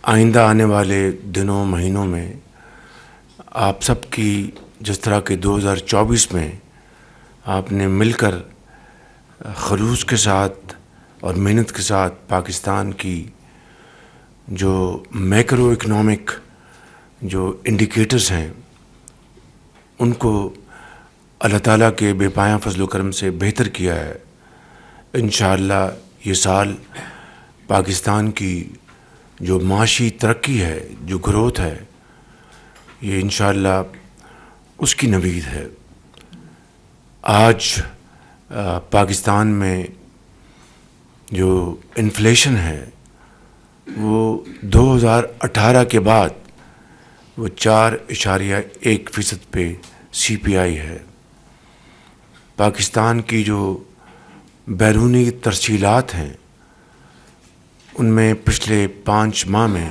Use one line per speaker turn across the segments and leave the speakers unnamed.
آئندہ آنے والے دنوں مہینوں میں آپ سب کی جس طرح کہ 2024 میں آپ نے مل کر خلوص کے ساتھ اور محنت کے ساتھ پاکستان کی جو میکرو اکنامک جو انڈیکیٹرز ہیں ان کو اللہ تعالیٰ کے بے پایاں فضل و کرم سے بہتر کیا ہے. انشاءاللہ یہ سال پاکستان کی جو معاشی ترقی ہے، جو گروتھ ہے، یہ انشاءاللہ اس کی نوید ہے. آج پاکستان میں جو انفلیشن ہے وہ 2018 کے بعد وہ 4.1% پہ CPI ہے. پاکستان کی جو بیرونی ترسیلات ہیں ان میں پچھلے 5 ماہ میں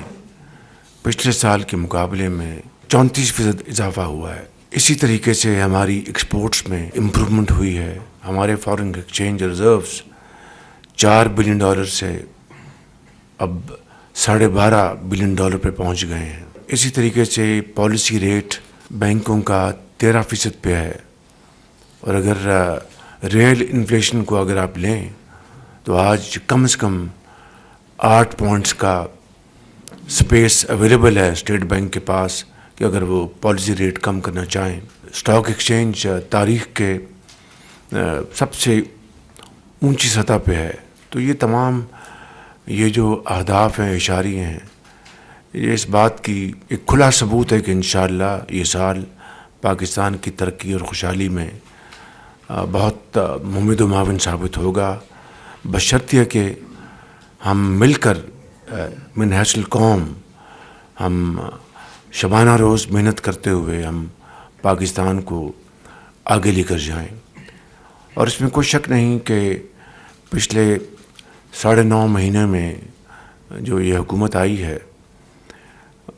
پچھلے سال کے مقابلے میں 34% اضافہ ہوا ہے. اسی طریقے سے ہماری ایکسپورٹس میں امپرومنٹ ہوئی ہے. ہمارے فارن ایکسچینج ریزروز $4 بلین سے اب $12.5 بلین پہ پہنچ گئے ہیں. اسی طریقے سے پالیسی ریٹ بینکوں کا 13% پہ ہے. اور اگر ریئل انفلیشن کو اگر آپ لیں تو آج کم از کم 8 پوائنٹس کا سپیس اویلیبل ہے اسٹیٹ بینک کے پاس کہ اگر وہ پالیسی ریٹ کم کرنا چاہیں. اسٹاک ایکسچینج تاریخ کے سب سے اونچی سطح پہ ہے. تو یہ تمام یہ جو اہداف ہیں، اشاریے ہیں، یہ اس بات کی ایک کھلا ثبوت ہے کہ انشاءاللہ یہ سال پاکستان کی ترقی اور خوشحالی میں بہت ممد و معاون ثابت ہوگا، بشرطیہ کہ ہم مل کر من حیث القوم ہم شبانہ روز محنت کرتے ہوئے ہم پاکستان کو آگے لے کر جائیں. اور اس میں کوئی شک نہیں کہ پچھلے 9.5 مہینے میں جو یہ حکومت آئی ہے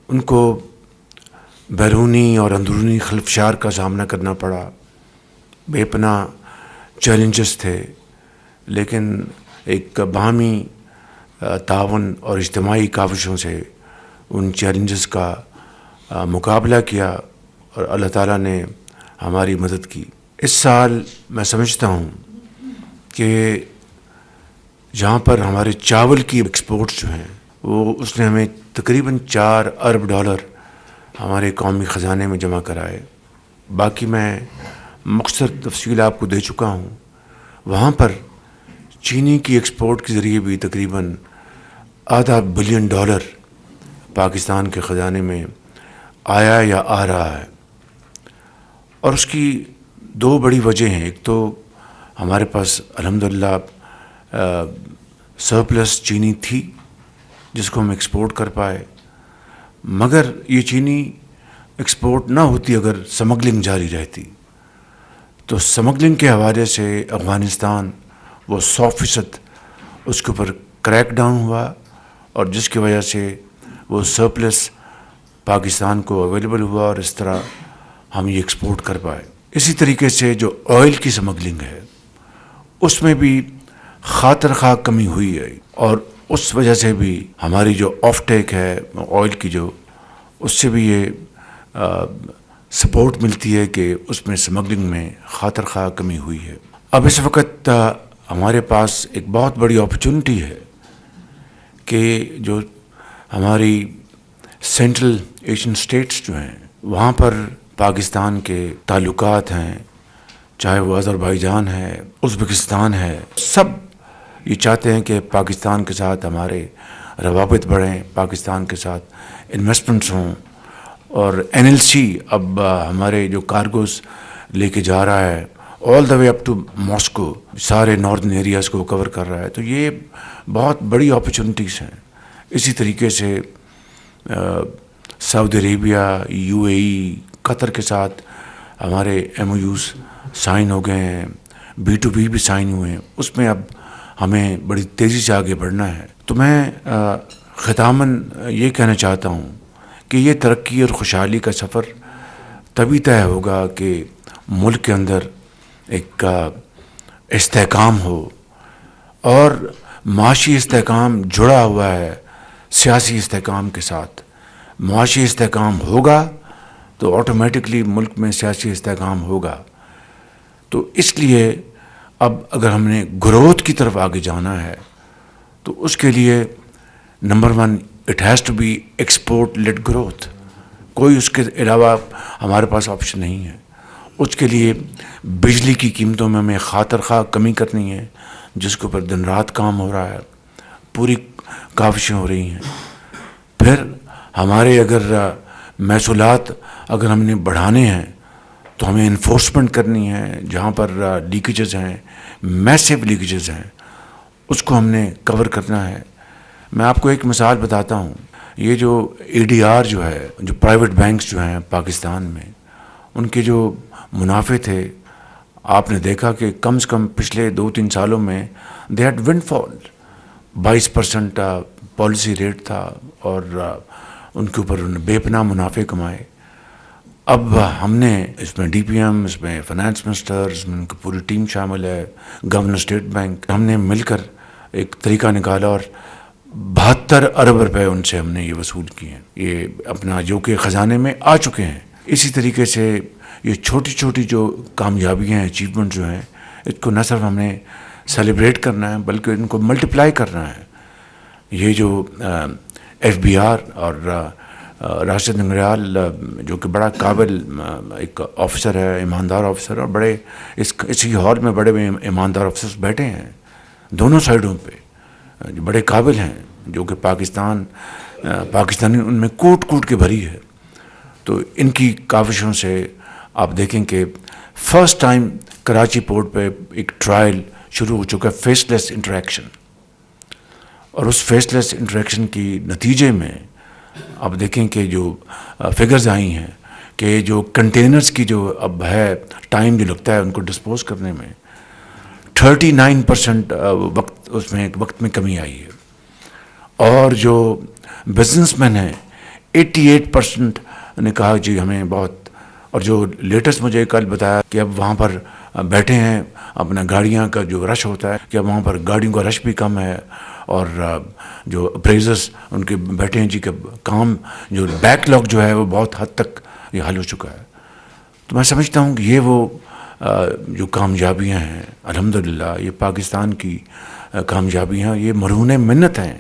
ان کو بیرونی اور اندرونی خلفشار کا سامنا کرنا پڑا. بے پناہ چیلنجز تھے، لیکن ایک باہمی تعاون اور اجتماعی کاوشوں سے ان چیلنجز کا مقابلہ کیا اور اللہ تعالیٰ نے ہماری مدد کی. اس سال میں سمجھتا ہوں کہ جہاں پر ہمارے چاول کی ایکسپورٹس جو ہیں وہ اس نے ہمیں تقریباً $4 ارب ہمارے قومی خزانے میں جمع کرائے. باقی میں مختصر تفصیل آپ کو دے چکا ہوں. وہاں پر چینی کی ایکسپورٹ کے ذریعے بھی تقریباً $0.5 بلین پاکستان کے خزانے میں آیا یا آ رہا ہے. اور اس کی 2 بڑی وجہ ہیں. ایک تو ہمارے پاس الحمدللہ سرپلس چینی تھی جس کو ہم ایکسپورٹ کر پائے، مگر یہ چینی ایکسپورٹ نہ ہوتی اگر سمگلنگ جاری رہتی. تو سمگلنگ کے حوالے سے افغانستان وہ 100% اس کے اوپر کریک ڈاؤن ہوا اور جس کی وجہ سے وہ سرپلس پاکستان کو اویلیبل ہوا اور اس طرح ہم یہ ایکسپورٹ کر پائے. اسی طریقے سے جو آئل کی سمگلنگ ہے اس میں بھی خاطر خواہ کمی ہوئی ہے اور اس وجہ سے بھی ہماری جو آف ٹیک ہے آئل کی جو اس سے بھی یہ سپورٹ ملتی ہے کہ اس میں سمگلنگ میں خاطر خواہ کمی ہوئی ہے. اب اس وقت ہمارے پاس ایک بہت بڑی اپرچونٹی ہے کہ جو ہماری سینٹرل ایشین سٹیٹس جو ہیں وہاں پر پاکستان کے تعلقات ہیں، چاہے وہ آذربائیجان ہے، ازبکستان ہے، سب یہ چاہتے ہیں کہ پاکستان کے ساتھ ہمارے روابط بڑھیں، پاکستان کے ساتھ انویسٹمنٹس ہوں. اور NLC اب ہمارے جو کارگوز لے کے جا رہا ہے آل دا وے اپ ٹو ماسکو، سارے ناردن ایریاز کو کور کر رہا ہے. تو یہ بہت بڑی اپرچونٹیز ہیں. اسی طریقے سے سعودی عربیہ، UAE، قطر کے ساتھ ہمارے MOUs سائن ہو گئے ہیں، B2B بھی سائن ہوئے ہیں. اس میں اب ہمیں بڑی تیزی سے آگے بڑھنا ہے. تو میں ختاماً یہ کہنا چاہتا ہوں کہ یہ ترقی اور خوشحالی کا سفر تبھی طے ہوگا کہ ملک کے اندر ایک استحکام ہو، اور معاشی استحکام جڑا ہوا ہے سیاسی استحکام کے ساتھ معاشی استحکام ہوگا تو آٹومیٹکلی ملک میں سیاسی استحکام ہوگا. تو اس لیے اب اگر ہم نے گروتھ کی طرف آگے جانا ہے تو اس کے لیے number one it has to be export led growth. کوئی اس کے علاوہ ہمارے پاس آپشن نہیں ہے. اس کے لیے بجلی کی قیمتوں میں ہمیں خاطر خواہ کمی کرنی ہے جس کے اوپر دن رات کام ہو رہا ہے, پوری کاوشیں ہو رہی ہیں. پھر ہمارے اگر محصولات اگر ہم نے بڑھانے ہیں تو ہمیں انفورسمنٹ کرنی ہے. جہاں پر لیکیجز ہیں, میسیو لیکیجز ہیں, اس کو ہم نے کور کرنا ہے. میں آپ کو ایک مثال بتاتا ہوں. یہ جو اے ڈی آر جو ہے, جو پرائیویٹ بینکس جو ہیں پاکستان میں, ان کے جو منافع تھے آپ نے دیکھا کہ کم سے کم پچھلے 2-3 سالوں میں they had windfall. 22% policy rate تھا اور ان کے اوپر انہوں نے بے پناہ منافع کمائے. اب ہم نے اس میں ڈی پی ایم, اس میں فائنانس منسٹر, اس میں ان کی پوری ٹیم شامل ہے, گورنر اسٹیٹ بینک, ہم نے مل کر ایک طریقہ نکالا اور 72 ارب روپے ان سے ہم نے یہ وصول کیے ہیں, یہ اپنا جو کہ خزانے میں آ چکے ہیں. اسی طریقے سے یہ چھوٹی چھوٹی جو کامیابیاں ہیں, اچیومنٹ جو ہیں, اس کو نہ صرف ہم نے سیلیبریٹ کرنا ہے بلکہ ان کو ملٹیپلائی کرنا ہے. یہ جو ایف بی آر اور راشد نگریال جو کہ بڑا قابل ایک آفیسر ہے, ایماندار آفیسر, اور بڑے اسی ہال میں بڑے ایماندار آفیسرز بیٹھے ہیں دونوں سائڈوں پہ, جو بڑے قابل ہیں, جو کہ پاکستانی ان میں کوٹ کوٹ کے بھری ہے. تو ان کی کاوشوں سے آپ دیکھیں کہ فرسٹ ٹائم کراچی پورٹ پہ ایک ٹرائل شروع ہو چکا ہے, فیس لیس انٹریکشن. اور اس فیس لیس انٹریکشن کی نتیجے میں آپ دیکھیں کہ جو فگرز آئی ہیں کہ جو کنٹینرز کی جو اب ہے ٹائم جو لگتا ہے ان کو ڈسپوز کرنے میں 39% وقت میں کمی آئی ہے. اور جو بزنس مین ہیں 88% نے کہا جی ہمیں بہت. اور جو لیٹسٹ مجھے کل بتایا کہ اب وہاں پر بیٹھے ہیں, اپنا گاڑیاں کا جو رش ہوتا ہے کہ اب وہاں پر گاڑیوں کا رش بھی کم ہے, اور جو اپریزرز ان کے بیٹھے ہیں جی کہ کام جو بیک لاگ جو ہے وہ بہت حد تک یہ حل ہو چکا ہے. تو میں سمجھتا ہوں کہ یہ وہ جو کامیابیاں ہیں الحمدللہ, یہ پاکستان کی کامیابیاں, یہ مرہون منت ہیں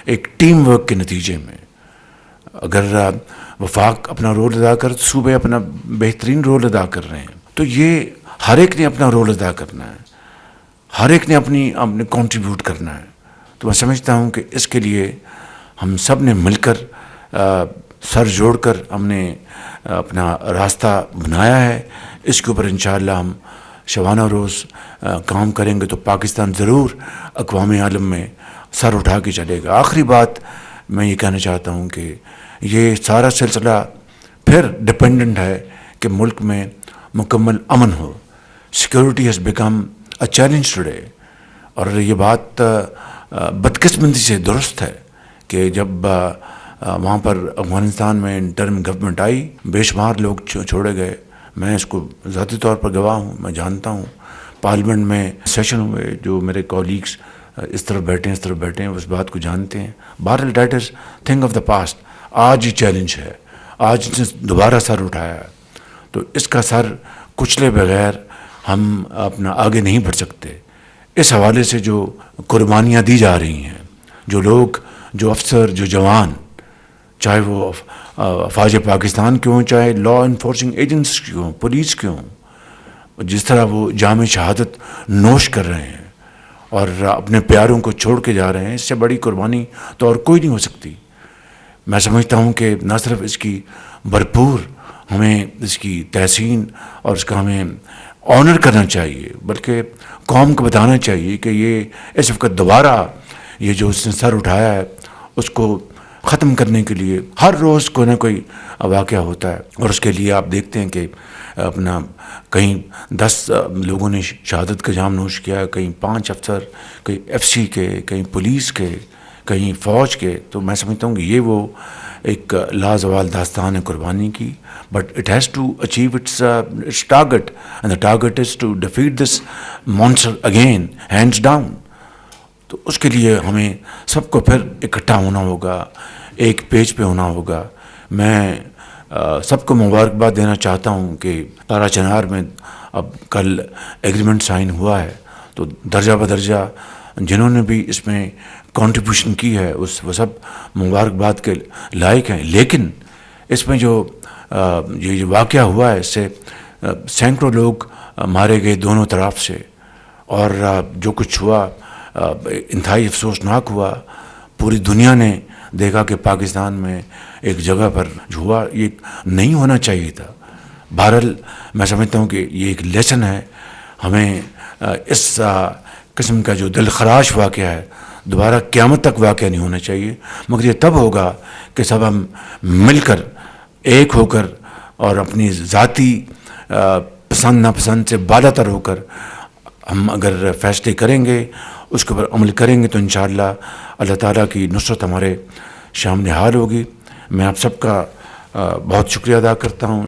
ایک ٹیم ورک کے نتیجے میں. اگر وفاق اپنا رول ادا کر, صوبے اپنا بہترین رول ادا کر رہے ہیں, تو یہ ہر ایک نے اپنا رول ادا کرنا ہے, ہر ایک نے اپنے کنٹریبیوٹ کرنا ہے. تو میں سمجھتا ہوں کہ اس کے لیے ہم سب نے مل کر سر جوڑ کر ہم نے اپنا راستہ بنایا ہے. اس کے اوپر انشاءاللہ ہم شبانہ روز کام کریں گے تو پاکستان ضرور اقوام عالم میں سر اٹھا کے چلے گا. آخری بات میں یہ کہنا چاہتا ہوں کہ یہ سارا سلسلہ پھر ڈپینڈنٹ ہے کہ ملک میں مکمل امن ہو. Security has become a challenge today. اور یہ بات بدقسمتی سے درست ہے کہ جب وہاں پر افغانستان میں انٹرم گورنمنٹ آئی, بے شمار لوگ چھوڑے گئے. میں اس کو ذاتی طور پر گواہ ہوں, میں جانتا ہوں. پارلیمنٹ میں سیشن ہوئے, جو میرے کولیگز اس طرف بیٹھے ہیں اس طرف بیٹھے ہیں اس بات کو جانتے ہیں. بہرحال that is thing of the past. آج یہ چیلنج ہے, آج اس نے دوبارہ سر اٹھایا ہے, تو اس کا سر کچلے بغیر ہم اپنا آگے نہیں بڑھ سکتے. اس حوالے سے جو قربانیاں دی جا رہی ہیں, جو لوگ, جو افسر, جو جوان, چاہے وہ افواج پاکستان کیوں ہوں, چاہے لا انفورسنگ ایجنٹس کیوں ہوں, پولیس کیوں ہوں, جس طرح وہ جام شہادت نوش کر رہے ہیں اور اپنے پیاروں کو چھوڑ کے جا رہے ہیں, اس سے بڑی قربانی تو اور کوئی نہیں ہو سکتی. میں سمجھتا ہوں کہ نہ صرف اس کی بھرپور ہمیں اس کی تحسین اور اس کا ہمیں آنر کرنا چاہیے, بلکہ قوم کو بتانا چاہیے کہ یہ اس وقت دوبارہ یہ جو اس نے سر اٹھایا ہے اس کو ختم کرنے کے لیے ہر روز کوئی نہ کوئی واقعہ ہوتا ہے. اور اس کے لیے آپ دیکھتے ہیں کہ اپنا کہیں 10 لوگوں نے شہادت کا جام نوش کیا, کہیں 5 افسر, کہیں ایف سی کے, کہیں پولیس کے, کہیں فوج کے. تو میں سمجھتا ہوں کہ یہ وہ ایک لازوال داستان ہے قربانی کی, but it has to achieve its target, and the target is to defeat this monster again, hands down. تو اس کے لیے ہمیں سب کو پھر اکٹھا ہونا ہوگا، ایک پیج پہ ہونا ہوگا۔ میں سب کو مبارکباد دینا چاہتا ہوں کہ تارا چنار میں اب کل ایگریمنٹ سائن ہوا ہے، تو درجہ بدرجہ جنہوں نے بھی اس میں کنٹریبیوشن کی ہے وہ سب مبارکباد کے لائق ہیں۔ لیکن اس میں جو یہ واقعہ ہوا ہے، اس سے سینکڑوں لوگ مارے گئے دونوں طرف سے، اور جو کچھ ہوا انتہائی افسوسناک ہوا۔ پوری دنیا نے دیکھا کہ پاکستان میں ایک جگہ پر جو ہوا یہ نہیں ہونا چاہیے تھا۔ بہرحال میں سمجھتا ہوں کہ یہ ایک لیسن ہے، ہمیں اس قسم کا جو دل خراش واقعہ ہے دوبارہ قیامت تک واقعہ نہیں ہونا چاہیے، مگر یہ تب ہوگا کہ سب ہم مل کر ایک ہو کر اور اپنی ذاتی پسند ناپسند سے بالا تر ہو کر ہم اگر فیصلے کریں گے، اس کے اوپر عمل کریں گے، تو انشاءاللہ اللہ تعالیٰ کی نصرت ہمارے سامنے حال ہوگی۔ میں آپ سب کا بہت شکریہ ادا کرتا ہوں۔